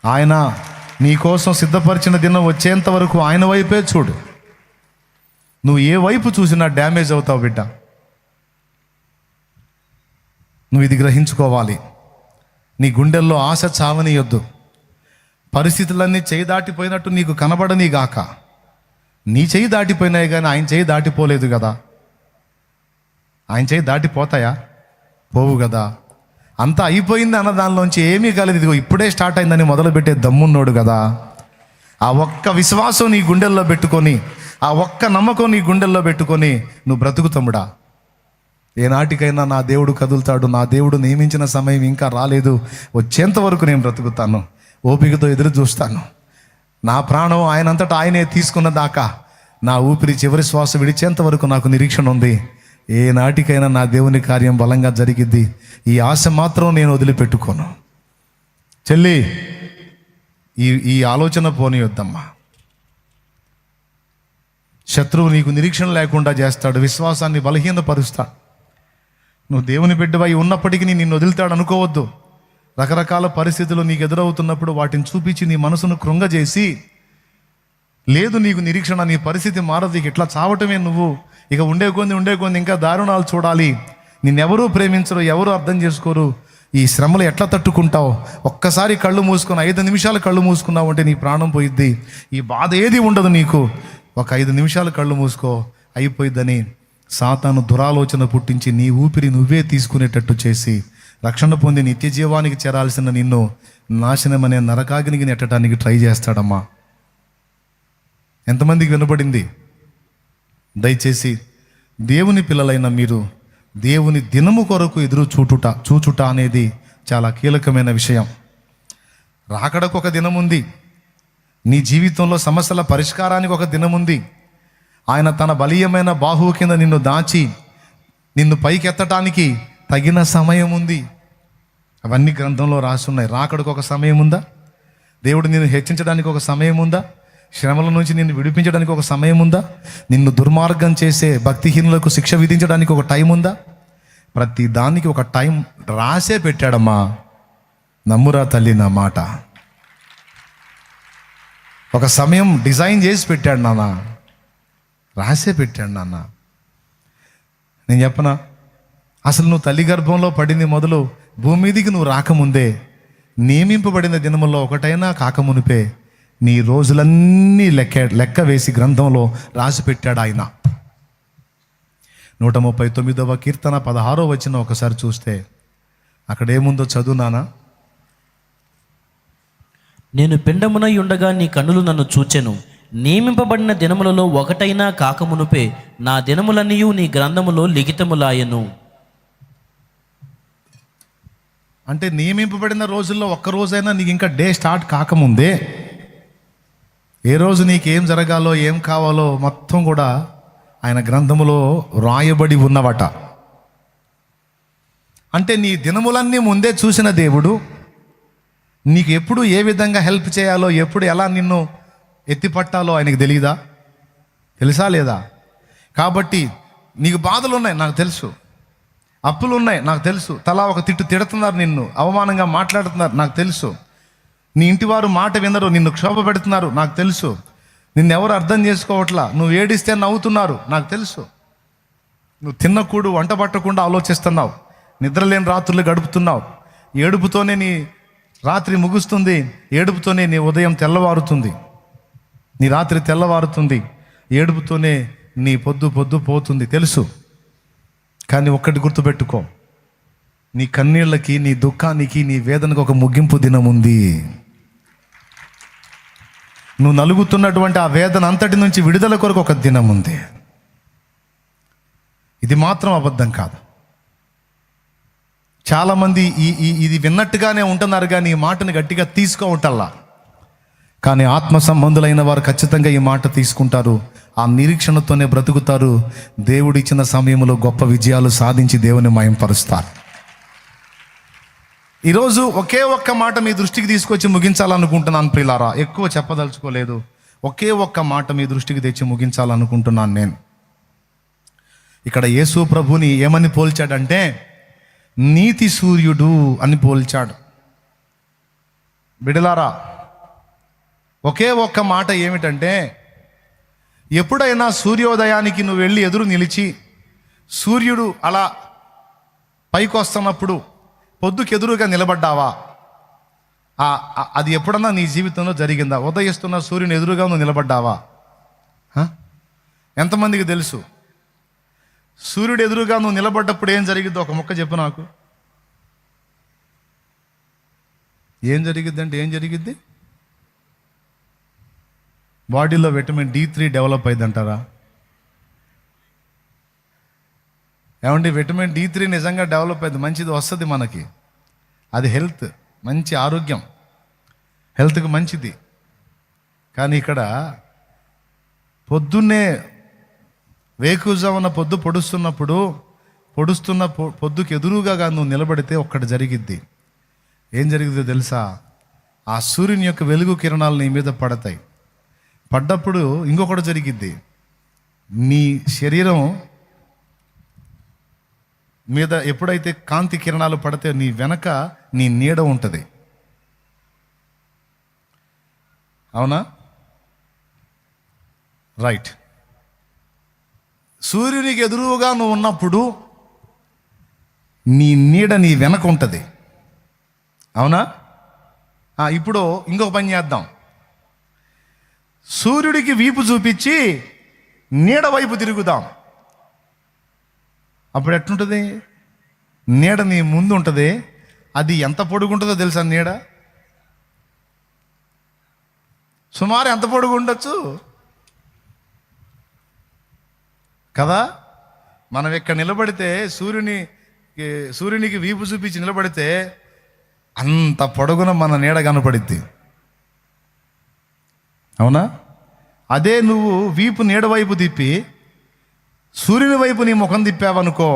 ఆయన నీ కోసం సిద్ధపరిచిన దినం వచ్చేంత వరకు ఆయన వైపే చూడు. నువ్వు ఏ వైపు చూసినా డ్యామేజ్ అవుతావు బిడ్డ. నువ్వు ఇది గ్రహించుకోవాలి. నీ గుండెల్లో ఆశ చావనీయొద్దు. పరిస్థితులన్నీ చేయి దాటిపోయినట్టు నీకు కనబడని గాక. నీ చేయి దాటిపోయినాయి కానీ ఆయన చేయి దాటిపోలేదు కదా. ఆయన చేయి దాటిపోతాయా? పోవు కదా. అంతా అయిపోయింది అన్న దానిలోంచి ఏమీ కాలేదు, ఇదిగో ఇప్పుడే స్టార్ట్ అయిందని మొదలుపెట్టే దమ్మున్నాడు కదా. ఆ ఒక్క విశ్వాసం నీ గుండెల్లో పెట్టుకొని, ఆ ఒక్క నమ్మకం నీ గుండెల్లో పెట్టుకొని నువ్వు బ్రతుకు తమ్ముడా. ఏనాటికైనా నా దేవుడు కదులుతాడు, నా దేవుడు నియమించిన సమయం ఇంకా రాలేదు, వచ్చేంత వరకు నేను బ్రతుకుతాను, ఓపికతో ఎదురు చూస్తాను. నా ప్రాణం ఆయనంతటా ఆయనే తీసుకున్న దాకా, నా ఊపిరి చివరి శ్వాస విడిచేంత వరకు నాకు నిరీక్షణ ఉంది. ఏ నాటికైనా నా దేవుని కార్యం బలంగా జరిగిద్ది. ఈ ఆశ మాత్రం నేను వదిలిపెట్టుకోను. చెల్లి, ఈ ఆలోచన పోనీయొద్దమ్మా. శత్రువు నీకు నిరీక్షణ లేకుండా చేస్తాడు, విశ్వాసాన్ని బలహీనపరుస్తాడు. నువ్వు దేవుని బిడ్డవై ఉన్నప్పటికీ నిన్ను వదులుతాడు అనుకోవద్దు. రకరకాల పరిస్థితులు నీకు ఎదురవుతున్నప్పుడు వాటిని చూపించి నీ మనసును కృంగజేసి, లేదు నీకు నిరీక్షణ, నీ పరిస్థితి మారదు, ఇట్లా చావటమే నువ్వు, ఇక ఉండే కొంది ఇంకా దారుణాలు చూడాలి, నిన్నెవరూ ప్రేమించరు, ఎవరు అర్థం చేసుకోరు, ఈ శ్రమలు ఎట్లా తట్టుకుంటావు, ఒక్కసారి కళ్ళు మూసుకొని 5 నిమిషాలు కళ్ళు మూసుకున్నావు అంటే నీ ప్రాణం పోయిద్ది, ఈ బాధ ఏది ఉండదు నీకు, ఒక 5 నిమిషాలు కళ్ళు మూసుకో అయిపోయిద్దని సాతాను దురాలోచన పుట్టించి నీ ఊపిరి నువ్వే తీసుకునేటట్టు చేసి రక్షణ పొంది నిత్య జీవానికి చేరాల్సిన నిన్ను నాశనమనే నరకాగ్నికి నెట్టడానికి ట్రై చేస్తాడమ్మా. ఎంతమందికి వినపడింది? దయచేసి దేవుని పిల్లలైన మీరు దేవుని దినము కొరకు ఎదురు చూచుట అనేది చాలా కీలకమైన విషయం. రాకడకు ఒక దినం ఉంది, నీ జీవితంలో సమస్యల పరిష్కారానికి ఒక దినం ఉంది. ఆయన తన బలీయమైన బాహువు కింద నిన్ను దాచి నిన్ను పైకెత్తటానికి తగిన సమయం ఉంది. అవన్నీ గ్రంథంలో రాసున్నాయి. రాకడకు ఒక సమయం ఉందా? దేవుడు నిన్ను హెచ్చించడానికి ఒక సమయం ఉందా? శ్రమల నుంచి నిన్ను విడిపించడానికి ఒక సమయం ఉందా? నిన్ను దుర్మార్గం చేసే భక్తిహీనులకు శిక్ష విధించడానికి ఒక టైం ఉందా? ప్రతి దానికి ఒక టైం రాసే పెట్టాడమ్మా. నమ్మురా తల్లి నా మాట. ఒక సమయం డిజైన్ చేసి పెట్టాడు నాన్న, రాసే పెట్టాడు నాన్న. నేను చెప్పనా, అసలు నువ్వు తల్లి గర్భంలో పడింది మొదలు భూమి మీదికి నువ్వు రాకముందే, నియమింపబడిన దినముల్లో ఒకటైనా కాకమునిపే నీ రోజులన్నీ లెక్క వేసి గ్రంథంలో రాసి పెట్టాడు ఆయన. 139వ కీర్తన 16వ వచనం ఒకసారి చూస్తే అక్కడేముందో చదువునానా. నేను పిండమునై ఉండగా నీ కన్నులు నన్ను చూచెను, నియమింపబడిన దినములలో ఒకటైనా కాకమునుపే నా దినములన్నీయు నీ గ్రంథములో లిఖితములాయెను. అంటే నియమింపబడిన రోజుల్లో ఒక్క రోజైనా నీకు ఇంకా డే స్టార్ట్ కాకముందే, ఏ రోజు నీకేం జరగాలో ఏం కావాలో మొత్తం కూడా ఆయన గ్రంథములో రాయబడి ఉన్నవట. అంటే నీ దినములన్నీ ముందే చూసిన దేవుడు నీకు ఎప్పుడు ఏ విధంగా హెల్ప్ చేయాలో, ఎప్పుడు ఎలా నిన్ను ఎత్తిపట్టాలో ఆయనకు తెలియదా? తెలుసా లేదా? కాబట్టి నీకు బాధలు ఉన్నాయి నాకు తెలుసు, అప్పులు ఉన్నాయి నాకు తెలుసు, తలా ఒక తిడుతున్నారు, నిన్ను అవమానంగా మాట్లాడుతున్నారు నాకు తెలుసు, నీ ఇంటివారు మాట వినరు, నిన్ను క్షోభ పెడుతున్నారు నాకు తెలుసు, నిన్నెవరు అర్థం చేసుకోవట్లా, నువ్వు ఏడిస్తే నవ్వుతున్నారు నాకు తెలుసు, నువ్వు తిన్నకూడు వంట పట్టకుండా ఆలోచిస్తున్నావు, నిద్రలేని రాత్రులు గడుపుతున్నావు, ఏడుపుతోనే నీ రాత్రి ముగుస్తుంది, ఏడుపుతోనే నీ ఉదయం తెల్లవారుతుంది, నీ రాత్రి తెల్లవారుతుంది, ఏడుపుతోనే నీ పొద్దు పోతుంది తెలుసు. కానీ ఒక్కటి గుర్తుపెట్టుకో, నీ కన్నీళ్ళకి, నీ దుఃఖానికి, నీ వేదనకు ఒక ముగింపు దినం ఉంది. నువ్వు నలుగుతున్నటువంటి ఆ వేదన అంతటి నుంచి విడుదల కొరకు ఒక దినం ఉంది. ఇది మాత్రం అబద్ధం కాదు. చాలామంది ఇది విన్నట్టుగానే ఉంటున్నారు కానీ ఈ మాటను గట్టిగా తీసుకోవటల్లా. కానీ ఆత్మ సంబంధులైన వారు ఖచ్చితంగా ఈ మాట తీసుకుంటారు, ఆ నిరీక్షణతోనే బ్రతుకుతారు. దేవుడిచ్చిన సమయంలో గొప్ప విజయాలు సాధించి దేవుని మహింపరుస్తారు. ఈరోజు ఒకే ఒక్క మాట మీ దృష్టికి తీసుకొచ్చి ముగించాలనుకుంటున్నాను ప్రియులారా. ఎక్కువ చెప్పదలుచుకోలేదు, ఒకే ఒక్క మాట మీ దృష్టికి తెచ్చి ముగించాలనుకుంటున్నాను నేను. ఇక్కడ యేసు ప్రభుని ఏమని పోల్చాడంటే నీతి సూర్యుడు అని పోల్చాడు. బిడలారా, ఒకే ఒక్క మాట ఏమిటంటే, ఎప్పుడైనా సూర్యోదయానికి నువ్వు వెళ్ళి ఎదురు నిలిచి సూర్యుడు అలా పైకి వస్తున్నప్పుడు పొద్దుకు ఎదురుగా నిలబడ్డావా? అది ఎప్పుడన్నా నీ జీవితంలో జరిగిందా? ఉదయిస్తున్న సూర్యుని ఎదురుగా నువ్వు నిలబడ్డావా? ఎంతమందికి తెలుసు సూర్యుడు ఎదురుగా నువ్వు నిలబడ్డప్పుడు ఏం జరిగిద్దో ఒక ముక్క చెప్పు నాకు. ఏం జరిగిద్ది అంటే ఏం జరిగిద్ది? బాడీలో విటమిన్ D3 డెవలప్ అయింది అంటారా? ఏమండి, విటమిన్ D3 నిజంగా డెవలప్ అయింది, మంచిది వస్తుంది మనకి. అది హెల్త్, మంచి ఆరోగ్యం, హెల్త్కి మంచిది. కానీ ఇక్కడ పొద్దున్నే వేకుజామున పొద్దు పొడుస్తున్న పొద్దుకు ఎదురుగా నువ్వు నిలబడితే ఒక్కటి జరిగిద్ది. ఏం జరిగిద్దో తెలుసా? ఆ సూర్యుని యొక్క వెలుగు కిరణాలు నీ మీద పడతాయి. పడ్డప్పుడు ఇంకొకటి జరిగిద్ది. నీ శరీరం మీద ఎప్పుడైతే కాంతి కిరణాలు పడితే నీ వెనక నీ నీడ ఉంటుంది. అవునా? రైట్. సూర్యునికి ఎదురుగా నువ్వు ఉన్నప్పుడు నీ నీడ నీ వెనక ఉంటుంది. అవునా? ఇప్పుడు ఇంకొక పని చేద్దాం. సూర్యుడికి వీపు చూపించి నీడ వైపు తిరుగుదాం. అప్పుడు ఎట్లుంటుంది? నీడ నీ ముందు ఉంటుంది. అది ఎంత పొడుగుంటుందో తెలుసా? నీడ సుమారు ఎంత పొడుగు ఉండొచ్చు కదా? మనం ఇక్కడ నిలబడితే సూర్యునికి వీపు చూపించి నిలబడితే అంత పొడుగున మన నీడ కనపడిద్ది. అవునా? అదే నువ్వు వీపు నీడ వైపు తిప్పి సూర్యుని వైపు నీ ముఖం తిప్పావనుకో,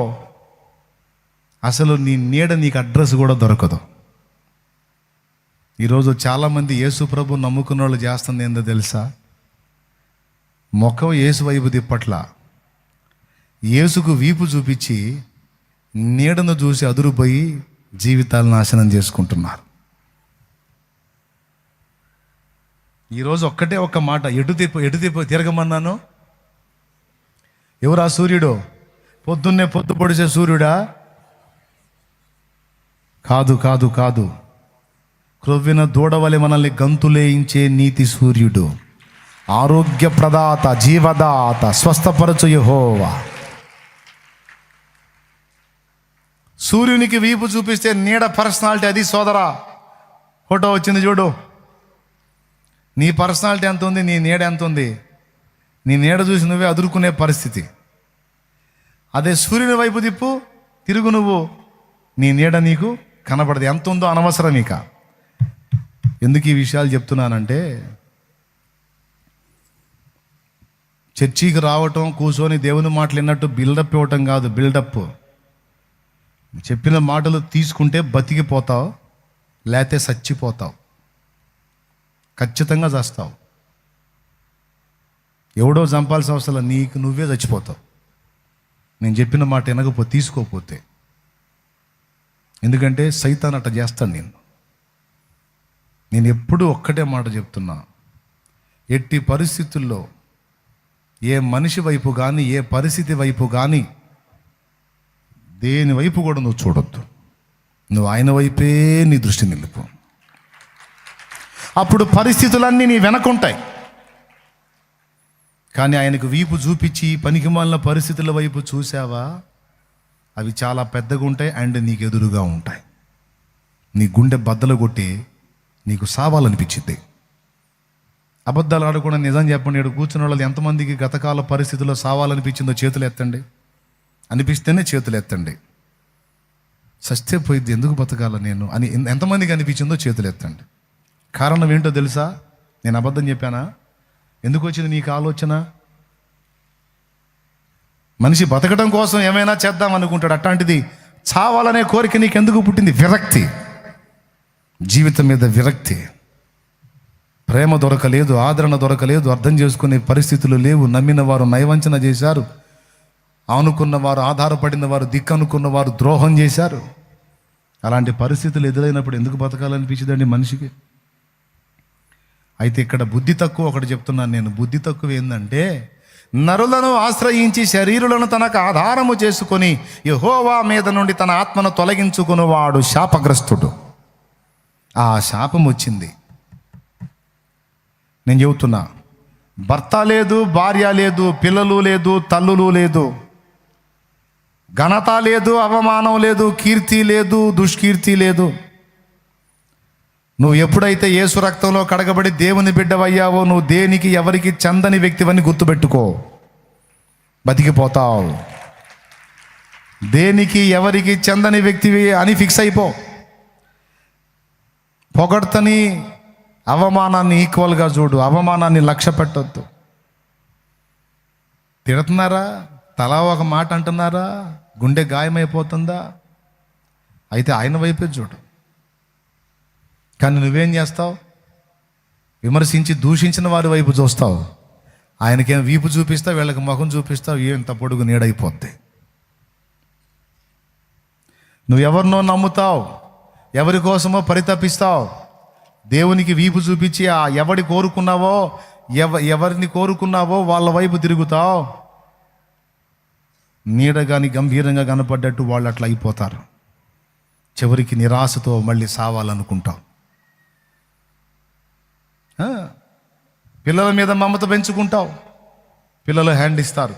అసలు నీ నీడ నీకు అడ్రస్ కూడా దొరకదు. ఈరోజు చాలామంది యేసు ప్రభు నమ్ముకున్న వాళ్ళు చేస్తుంది ఏందో తెలుసా? ముఖం యేసు వైపు తిప్పట్లా, యేసుకు వీపు చూపించి నీడను చూసి అదురుపోయి జీవితాలు నాశనం చేసుకుంటున్నారు. ఈరోజు ఒక్కటే ఒక్క మాట, ఎటు తిరగమన్నాను. ఎవరా సూర్యుడు? పొద్దున్నే పొద్దు పొడిచే సూర్యుడా? కాదు కాదు కాదు. క్రొవ్విన దూడవలె మనల్ని గంతులేయించే నీతి సూర్యుడు, ఆరోగ్య ప్రదాత, జీవదాత, స్వస్థపరచు యెహోవా. సూర్యునికి వీపు చూపిస్తే నీడ పర్సనాలిటీ అది. సోదరా, ఫోటో వచ్చింది చూడు. నీ పర్సనాలిటీ ఎంత ఉంది, నీ నీడ ఎంత ఉంది? నీ నీడ చూసి నువ్వే అదురుకునే పరిస్థితి. అదే సూర్యుని వైపు తిరుగు నువ్వు, నీ నీడ నీకు కనపడదు. ఎంత ఉందో అనవసరం. ఇక ఎందుకు ఈ విషయాలు చెప్తున్నానంటే, చర్చికి రావటం, కూర్చొని దేవుని మాటలు విన్నట్టు బిల్డప్ ఇవ్వటం కాదు. బిల్డప్ చెప్పిన మాటలు తీసుకుంటే బతికిపోతావు, లేతే చచ్చిపోతావు. ఖచ్చితంగా చస్తావు. ఎవడో చంపాల్సిన అవసరం, నీకు నువ్వే చచ్చిపోతావు నేను చెప్పిన మాట తీసుకోపోతే. ఎందుకంటే సైతాన్ అట్ట చేస్తాను. నేను ఎప్పుడూ ఒక్కటే మాట చెప్తున్నా, ఎట్టి పరిస్థితుల్లో ఏ మనిషి వైపు కానీ, ఏ పరిస్థితి వైపు కానీ, దేని వైపు కూడా నువ్వు చూడొద్దు. నువ్వు ఆయన వైపే నీ దృష్టి నిలుపు. అప్పుడు పరిస్థితులన్నీ నీ వెనకుంటాయి. కానీ ఆయనకు వీపు చూపించి పనికిమాలిన పరిస్థితుల వైపు చూసావా, అవి చాలా పెద్దగా ఉంటాయి అండ్ నీకు ఎదురుగా ఉంటాయి. నీ గుండె బద్దలు కొట్టి నీకు సావాలనిపించింది. అబద్ధాలు ఆడకుండా నిజం చెప్పండి. ఇక్కడ కూర్చున్న వాళ్ళు ఎంతమందికి గతకాల పరిస్థితుల్లో సావాలనిపించిందో చేతులు ఎత్తండి. అనిపిస్తేనే చేతులు ఎత్తండి. సస్తే పోయిద్ది, ఎందుకు బతకాల నేను అని ఎంతమందికి అనిపించిందో చేతులు ఎత్తండి. కారణం ఏంటో తెలుసా? నేను అబద్ధం చెప్పానా? ఎందుకు వచ్చింది నీకు ఆలోచన? మనిషి బతకడం కోసం ఏమైనా చేద్దాం అనుకుంటాడు. అట్లాంటిది చావాలనే కోరిక నీకు ఎందుకు పుట్టింది? విరక్తి, జీవితం మీద విరక్తి. ప్రేమ దొరకలేదు, ఆదరణ దొరకలేదు, అర్థం చేసుకునే పరిస్థితులు లేవు. నమ్మిన వారు నయవంచన చేశారు, ఆనుకున్న వారు, ఆధారపడిన వారు, దిక్కనుకున్న వారు ద్రోహం చేశారు. అలాంటి పరిస్థితులు ఎదురైనప్పుడు ఎందుకు బతకాలనిపించిందండి మనిషికి? అయితే ఇక్కడ బుద్ధి తక్కువ ఒకటి చెప్తున్నాను నేను. బుద్ధి తక్కువ ఏంటంటే, నరులను ఆశ్రయించి శరీరులను తనకు ఆధారము చేసుకొని యెహోవా మీద నుండి తన ఆత్మను తొలగించుకునేవాడు శాపగ్రస్తుడు. ఆ శాపం వచ్చింది. నేను చెబుతున్నా, భర్త లేదు, భార్య లేదు, పిల్లలు లేదు, తల్లులు లేదు, ఘనత లేదు, అవమానం లేదు, కీర్తి లేదు, దుష్కీర్తి లేదు. నువ్వు ఎప్పుడైతే యేసు రక్తంలో కడగబడి దేవుని బిడ్డవయ్యావో, నువ్వు దేనికి ఎవరికి చెందని వ్యక్తివని గుర్తుపెట్టుకో, బతికిపోతావు. దేనికి ఎవరికి చెందని వ్యక్తివి అని ఫిక్స్ అయిపో. పొగడ్తని అవమానాన్ని ఈక్వల్గా చూడు, అవమానాన్ని లక్ష్య పెట్టొద్దు. తిడుతున్నారా, తలా ఒక మాట అంటున్నారా, గుండె గాయమైపోతుందా, అయితే ఆయన వైపే చూడు. కానీ నువ్వేం చేస్తావు? విమర్శించి దూషించిన వారి వైపు చూస్తావు. ఆయనకేం వీపు చూపిస్తావు, వీళ్ళకి ముఖం చూపిస్తావు, ఎంత పొడుగు నీడైపోద్ది. నువ్వెవరినో నమ్ముతావు, ఎవరి కోసమో పరితపిస్తావు. దేవునికి వీపు చూపించి ఆ ఎవరిని కోరుకున్నావో వాళ్ళ వైపు తిరుగుతావు. నీడ కానీ గంభీరంగా కనపడ్డట్టు వాళ్ళు అట్లా అయిపోతారు. చివరికి నిరాశతో మళ్ళీ సావాలనుకుంటావు. పిల్లల మీద మమత పెంచుకుంటావు, పిల్లలు హ్యాండ్ ఇస్తారు.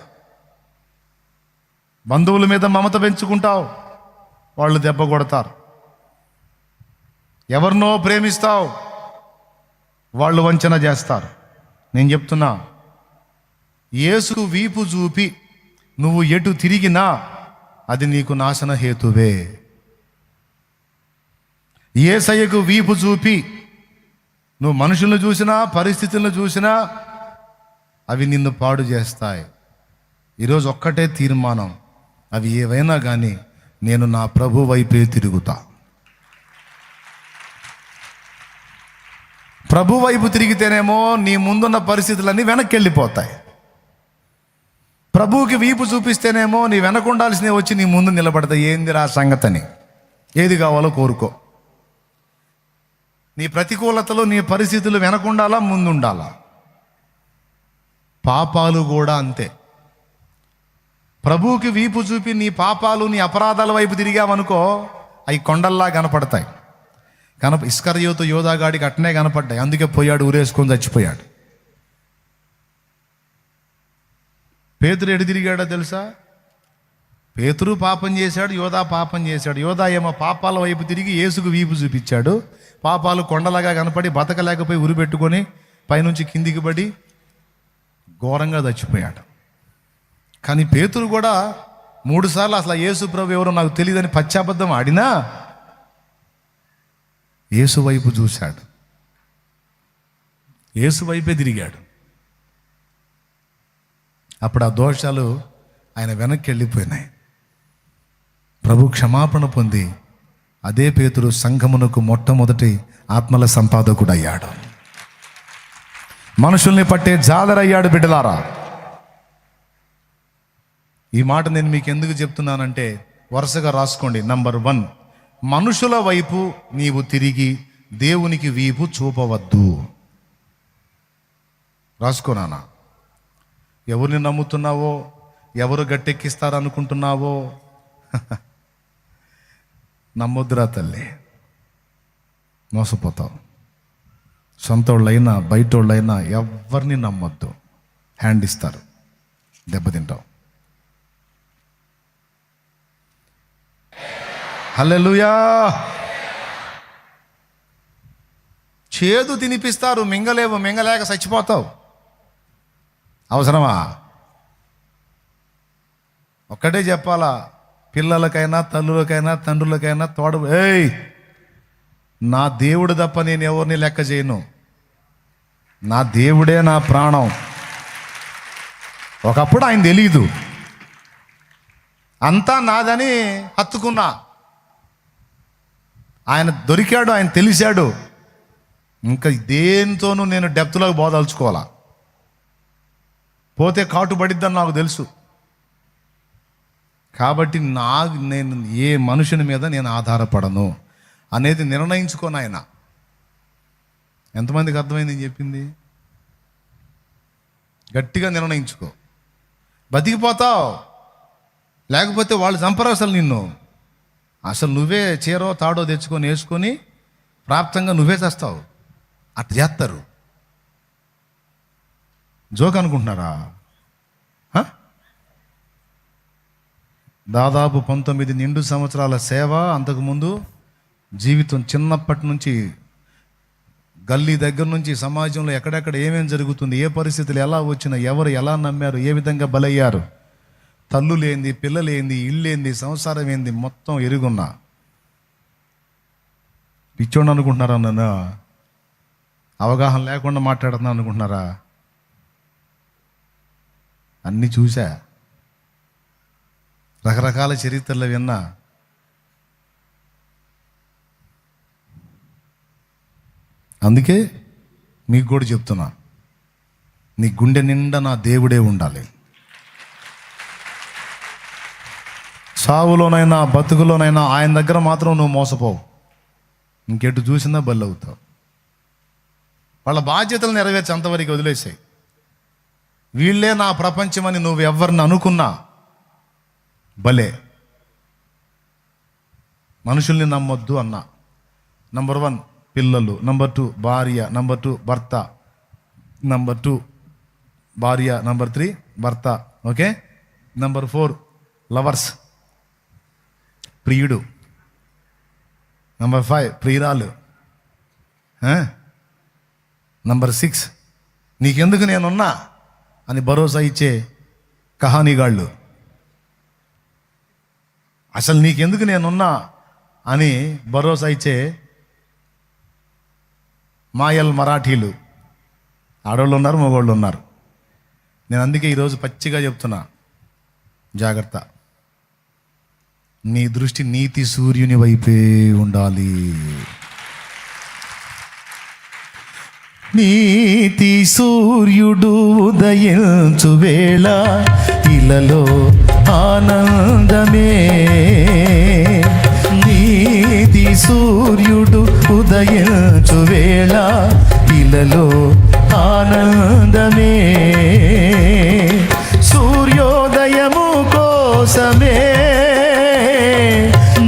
బంధువుల మీద మమత పెంచుకుంటావు, వాళ్ళు దెబ్బ కొడతారు. ఎవరినో ప్రేమిస్తావు, వాళ్ళు వంచన చేస్తారు. నేను చెప్తున్నా, యేసుకు వీపు చూపి నువ్వు ఎటు తిరిగినా అది నీకు నాశన హేతువే. యేసయ్యకు వీపు చూపి నువ్వు మనుషులను చూసినా, పరిస్థితులను చూసినా అవి నిన్ను పాడు చేస్తాయి. ఈరోజు ఒక్కటే తీర్మానం, అవి ఏవైనా కానీ నేను నా ప్రభు వైపే తిరుగుతా. ప్రభు వైపు తిరిగితేనేమో నీ ముందున్న పరిస్థితులన్నీ వెనక్కి వెళ్ళిపోతాయి. ప్రభువుకి వీపు చూపిస్తేనేమో నీ వెనక ఉండాల్సినవి వచ్చి నీ ముందు నిలబడతాయి. ఏందిరా సంగతని, ఏది కావాలో కోరుకో. నీ ప్రతికూలతలు, నీ పరిస్థితులు వెనకుండాలా, ముందుండాలా. పాపాలు కూడా అంతే. ప్రభువుకి వీపు చూపి నీ పాపాలు, నీ అపరాధాల వైపు తిరిగావనుకో, అవి కొండల్లా కనపడతాయి. ఇస్కరియోతు యోధాగాడికి అట్నే కనపడ్డాయి. అందుకే పోయాడు, ఊరేసుకొని చచ్చిపోయాడు. పేతురు ఎడు తిరిగాడో తెలుసా? పేతురు పాపం చేశాడు, యోధా పాపం చేశాడు. యోధా ఏమో పాపాల వైపు తిరిగి యేసుకు వీపు చూపించాడు. పాపాలు కొండలాగా కనపడి బతకలేకపోయి ఉరిపెట్టుకొని పైనుంచి కిందికి పడి ఘోరంగా చచ్చిపోయాడు. కానీ పేతురు కూడా 3 సార్లు అసలు యేసు ప్రభు ఎవరో నాకు తెలియదని పశ్చాబద్ధం ఆడినా యేసు వైపు చూశాడు, యేసు వైపే తిరిగాడు. అప్పుడు ఆ దోషాలు ఆయన వెనక్కి వెళ్ళిపోయినాయి. ప్రభు క్షమాపణ పొంది అదే పేతురు సంఘమునకు మొట్టమొదటి ఆత్మల సంపాదకుడు అయ్యాడు. మనుషుల్ని పట్టే జాలరయ్యాడు. బిడ్డలారా, ఈ మాట నేను మీకు ఎందుకు చెప్తున్నానంటే వరుసగా రాసుకోండి. నంబర్ 1, మనుషుల వైపు నీవు తిరిగి దేవునికి వీపు చూపవద్దు. రాసుకోనానా? ఎవరిని నమ్ముతున్నావో, ఎవరు గట్టెక్కిస్తారనుకుంటున్నావో నమ్మొద్దురా తల్లి, మోసపోతావు. సొంతోళ్ళైనా బయటోళ్ళైనా ఎవరిని నమ్మొద్దు. హ్యాండ్ ఇస్తారు, దెబ్బతింటావు. హల్లెలూయా. చేదు తినిపిస్తారు, మింగలేక చచ్చిపోతావు. అవసరమా? ఒక్కటే చెప్పాలా, పిల్లలకైనా, తల్లులకైనా, తండ్రులకైనా తోడు, నా దేవుడు తప్ప నేను ఎవరిని లెక్క చేయను. నా దేవుడే నా ప్రాణం. ఒకప్పుడు ఆయన తెలీదు, అంతా నాదని హత్తుకున్నా. ఆయన దొరికాడు, ఆయన తెలిసాడు. ఇంకా దేనితోనూ నేను డెప్త్లోకి బోదలుచుకోవాలా. పోతే కాటు పడిద్దని నాకు తెలుసు. కాబట్టి నేను ఏ మనుషుని మీద నేను ఆధారపడను అనేది నిర్ణయించుకోను. ఆయన ఎంతమందికి అర్థమైంది నేను చెప్పింది? గట్టిగా నిర్ణయించుకో, బతికిపోతావు. లేకపోతే వాళ్ళు చంపరు అసలు నిన్ను. అసలు నువ్వే చీరో తాడో తెచ్చుకొని వేసుకొని ప్రాప్తంగా నువ్వే చేస్తావు. అట్లా చేస్తారు. జోక్ అనుకుంటున్నారా? దాదాపు 19 నిండు సంవత్సరాల సేవ, అంతకుముందు జీవితం, చిన్నప్పటి నుంచి గల్లీ దగ్గర నుంచి సమాజంలో ఎక్కడెక్కడ ఏమేమి జరుగుతుంది, ఏ పరిస్థితులు ఎలా వచ్చినా, ఎవరు ఎలా నమ్మారు, ఏ విధంగా బలయ్యారు, తల్లులేంది, పిల్లలేంది, ఇల్లేంది, సంసారం ఏంది, మొత్తం ఎరుగున్నా. పిచ్చోడు అనుకుంటున్నారా? నన్ను అవగాహన లేకుండా మాట్లాడుతున్నా అనుకుంటున్నారా? అన్నీ చూసా, రకరకాల చరిత్రలు విన్నా. అందుకే మీకు కూడా చెప్తున్నా, నీ గుండె నిండా నా దేవుడే ఉండాలి. సావులోనైనా బతుకులోనైనా ఆయన దగ్గర మాత్రం నువ్వు మోసపోవు. ఇంకెటు చూసినా బలి అవుతావు. వాళ్ళ బాధ్యతలు నెరవేర్చి అంతవరకు వదిలేసాయి. వీళ్ళే నా ప్రపంచమని నువ్వు ఎవరిని అనుకున్నా భలే. మనుషుల్ని నమ్మొద్దు అన్నా. నంబర్ 1 పిల్లలు, నంబర్ 2 భార్య, నంబర్ 2 భర్త, నంబర్ 2 భార్య, నంబర్ 3 భర్త, ఓకే. నంబర్ 4 లవర్స్, ప్రియుడు. నంబర్ 5 ప్రియురాలు. నంబర్ 6 నీకెందుకు నేనున్నా అని భరోసా ఇచ్చే కహానీగాళ్ళు. అసలు నీకెందుకు నేనున్నా అని భరోసా ఇచ్చే మాయల్ మరాఠీలు. ఆడవాళ్ళు ఉన్నారు, మగవాళ్ళు ఉన్నారు. నేను అందుకే ఈరోజు పచ్చిగా చెప్తున్నా, జాగ్రత్త. నీ దృష్టి నీతి సూర్యుని వైపే ఉండాలి. నీతి సూర్యుడు ఉదయించు వేళ ఇలలో ఆనందమే. నీతి సూర్యుడు ఉదయించు వేళ ఇలలో ఆనందమే. సూర్యోదయము కోసమే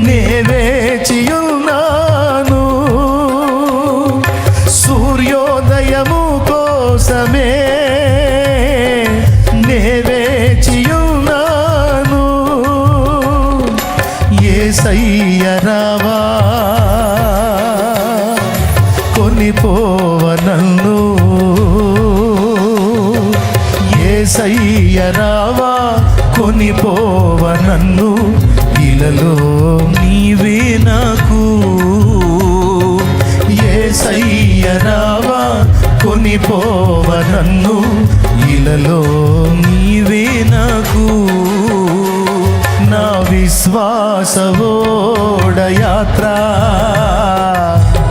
నే వేచియున్నాను. సూర్యోదయము కోసమే నే వేచియున్నాను. యేసయ్య రావా కొనిపోవ నన్ను. యేసయ్య రావా కొనిపోవ నన్ను. ఇలలో నీవే నాకు. యేసయ్య రావా కొనిపోవ నన్ను. ఇలలో నీవే నాకు. నా విశ్వాసవోడ యాత్ర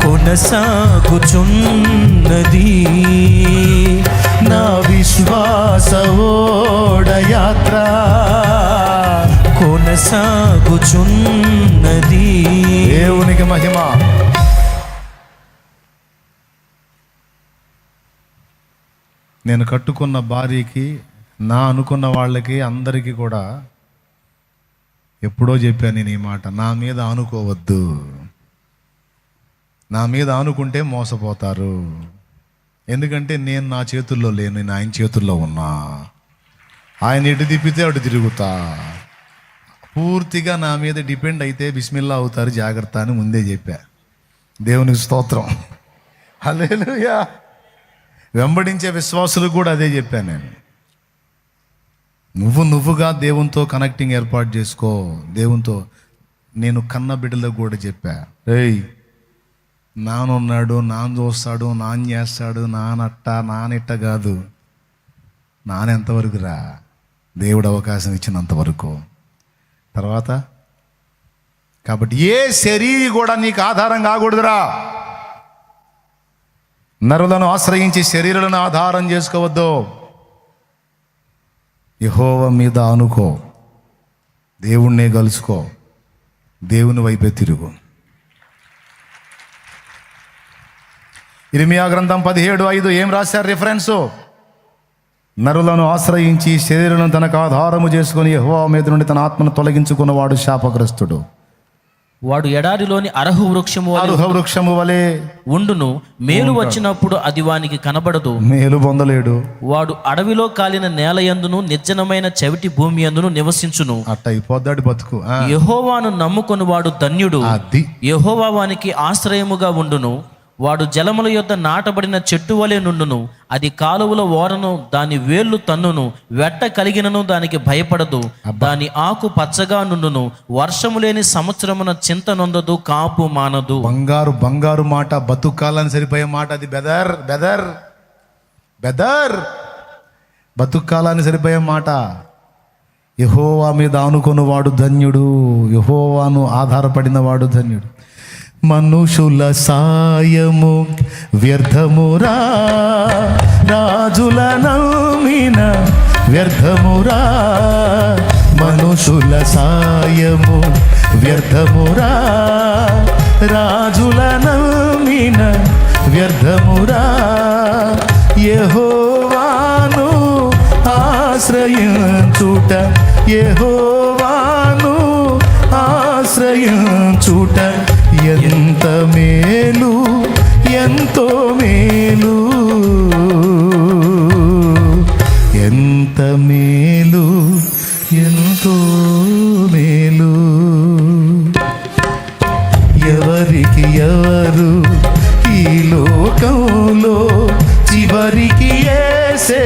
కొనసాగుచున్నది. నా విశ్వాసవోడ యాత్ర కొనసాగుచున్నది. దేవునికి మహిమ. నేను కట్టుకున్న భార్యకి, నా అనుకున్న వాళ్ళకి, అందరికీ కూడా ఎప్పుడో చెప్పాను నేను ఈ మాట. నా మీద ఆనుకోవద్దు. నా మీద ఆనుకుంటే మోసపోతారు. ఎందుకంటే నేను నా చేతుల్లో లేను, నేను ఆయన చేతుల్లో ఉన్నా. ఆయన ఎటు తిప్పితే అటు తిరుగుతా. పూర్తిగా నా మీద డిపెండ్ అయితే బిస్మిల్లా అవుతారు, జాగ్రత్త అని ముందే చెప్పా. దేవునికి స్తోత్రం. హల్లెలూయా. వెంబడించే విశ్వాసులకు కూడా అదే చెప్పాను నేను. నువ్వుగా దేవునితో కనెక్టింగ్ ఏర్పాటు చేసుకో. దేవునితో నేను కన్న బిడ్డలకు కూడా చెప్పా, ఏయ్ నానున్నాడు, నాన్న చూస్తాడు, నాన్న చేస్తాడు, నానట్ట నానిట్ట కాదు. నానెంతవరకు రా, దేవుడు అవకాశం ఇచ్చినంతవరకు. తర్వాత కాబట్టి ఏ శరీరి కూడా నీకు ఆధారం కాకూడదురా. నరులను ఆశ్రయించి శరీరాలను ఆధారం చేసుకోవద్దు. యెహోవా మీద ఆనుకో, దేవుణ్ణే కలుసుకో, దేవుని వైపే తిరుగు. ఇర్మియా గ్రంథం 17:5 ఏం రాశారు రిఫరెన్సు? నరులను ఆశ్రయించి శరీరం తనకు ఆధారము చేసుకుని యెహోవా మీద నుండి తన ఆత్మను తొలగించుకున్నవాడు శాపగ్రస్తుడు. వాడు ఎడారిలోని అరహు వృక్షము వలె అరుహ వృక్షము వలె ఉండును, మేలు వచ్చినప్పుడు అది వానికి కనబడదు. మేలు పొందలేడు. వాడు అడవిలో కాలిన నేల యందును నిర్జనమైన చెవిటి భూమి యందును నివసించును. అట్ట అయిపోద్దాడు బతుకు. యెహోవాను నమ్ముకొని వాడు ధన్యుడు. అది యెహోవా వానికి ఆశ్రయముగా ఉండును. వాడు జలముల యొద్ద నాటబడిన చెట్టు వలె నుండును. అది కాలువల ఓరను, దాని వేళ్ళు తన్నును. వెట్ట కలిగినను దానికి భయపడదు. దాని ఆకు పచ్చగా నుండును. వర్షము లేని సంవత్సరమున చింత నొందదు, కాపు మానదు. బంగారు మాట, బతుకాలని సరిపోయే మాట అది. బెదర్ బతుకాలని సరిపోయే మాట. యెహోవా మీద ఆనుకొనువాడు ధన్యుడు. యెహోవాను ఆధారపడిన వాడు ధన్యుడు. మనుషుల సాయము వ్యర్థమురా, రాజుల నమ్మిన వ్యర్థమురా. మనుషుల సాయము వ్యర్థమురా, రాజుల నమ్మిన వ్యర్థమురా. యెహోవాను ఆశ్రయించుట, యెహోవాను ఆశ్రయించుట ఎంత మేలు, ఎంతో మేలు, ఎంత మేలు, ఎంతో మేలు. ఎవరికి ఎవరు ఈ లోకంలో, చివరికి యేసే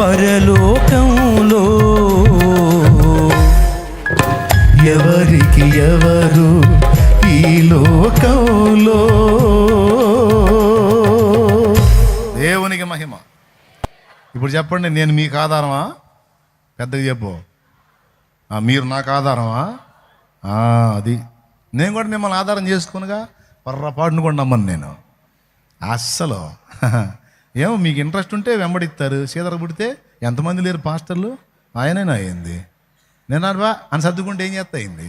పరలోకంలో. ఎవరికి ఎవరు ఈ లోకంలో. దేవునికి మహిమ. ఇప్పుడు చెప్పండి, నేను మీకు ఆధారమా? పెద్దగా చెప్పు. మీరు నాకు ఆధారమా? అది నేను కూడా మిమ్మల్ని ఆధారం చేసుకునిగా పొర్రపాటును కూడా నమ్మను నేను అస్సలు. ఏమో మీకు ఇంట్రెస్ట్ ఉంటే వెంబడిస్తారు. సీదర పుడితే ఎంతమంది లేరు పాస్టర్లు, ఆయనైనా అయింది. నేను బా అని సర్దుకుంటే ఏం చేస్తా అయింది.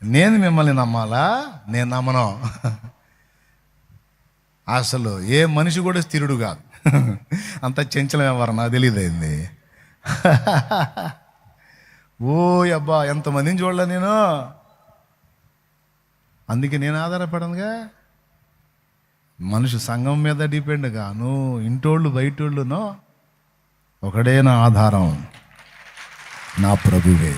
నేను మిమ్మల్ని నమ్మాలా? నేను నమ్మను. అసలు ఏ మనిషి కూడా స్థిరుడు కాదు. అంత చంచలం ఎవరు నాకు తెలియదు అయింది. ఓ అబ్బా, ఎంతమందిని చూడలే నేను. అందుకే నేను ఆధారపడనుగా. మనిషి సంఘం మీద డిపెండ్ గాను, ఇంటోళ్ళు బయటోళ్ళునో ఒకడే నా ఆధారం, నా ప్రభువే.